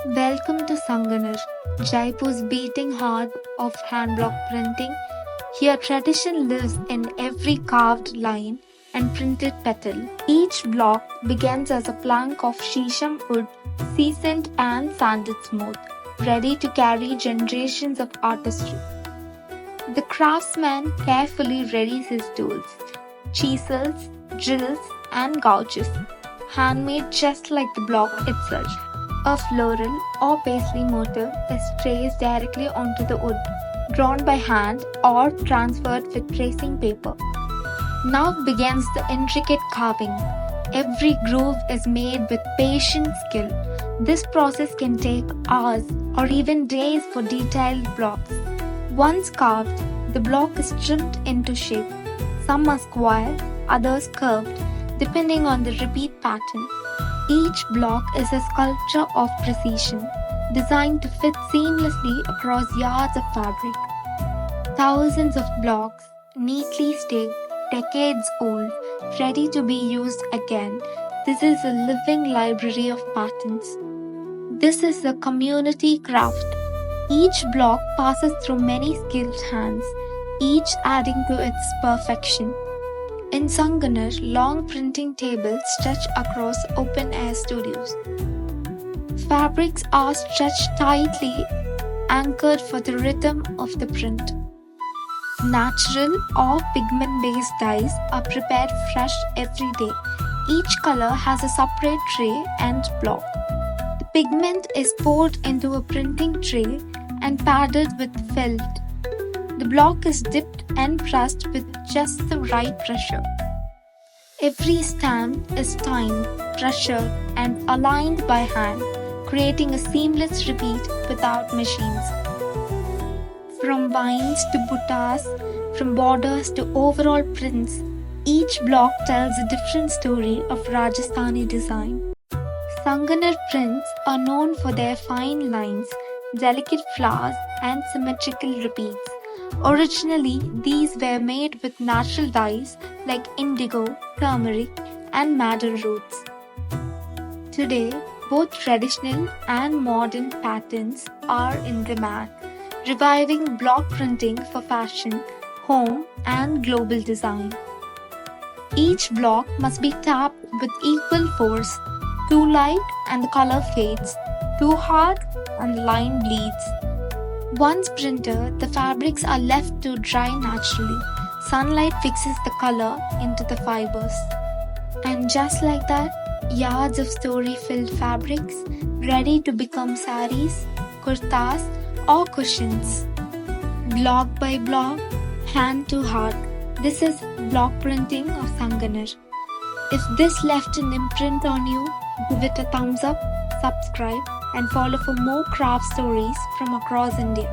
Welcome to Sanganer, Jaipur's beating heart of hand block printing. Here, tradition lives in every carved line and printed petal. Each block begins as a plank of shisham wood, seasoned and sanded smooth, ready to carry generations of artistry. The craftsman carefully readies his tools, chisels, drills, and gouges, handmade just like the block itself. A floral or paisley motif is traced directly onto the wood, drawn by hand or transferred with tracing paper. Now begins the intricate carving. Every groove is made with patient skill. This process can take hours or even days for detailed blocks. Once carved, the block is trimmed into shape. Some are square, others curved, depending on the repeat pattern. Each block is a sculpture of precision, designed to fit seamlessly across yards of fabric. Thousands of blocks, neatly staked, decades old, ready to be used again. This is a living library of patterns. This is a community craft. Each block passes through many skilled hands, each adding to its perfection. In Sanganer, long printing tables stretch across open-air studios. Fabrics are stretched tightly, anchored for the rhythm of the print. Natural or pigment-based dyes are prepared fresh every day. Each color has a separate tray and block. The pigment is poured into a printing tray and padded with felt. The block is dipped and pressed with just the right pressure. Every stamp is timed, pressured, and aligned by hand, creating a seamless repeat without machines. From vines to buttas, from borders to overall prints, each block tells a different story of Rajasthani design. Sanganer prints are known for their fine lines, delicate flowers, and symmetrical repeats. Originally, these were made with natural dyes like indigo, turmeric, and madder roots. Today, both traditional and modern patterns are in demand, reviving block printing for fashion, home, and global design. Each block must be tapped with equal force. Too light and the color fades, too hard and the line bleeds. Once printed, the fabrics are left to dry naturally. Sunlight fixes the color into the fibers. And just like that, yards of story-filled fabrics ready to become saris, kurtas, or cushions. Block by block, hand to heart. This is block printing of Sanganer. If this left an imprint on you, give it a thumbs up, subscribe, and follow for more craft stories from across India.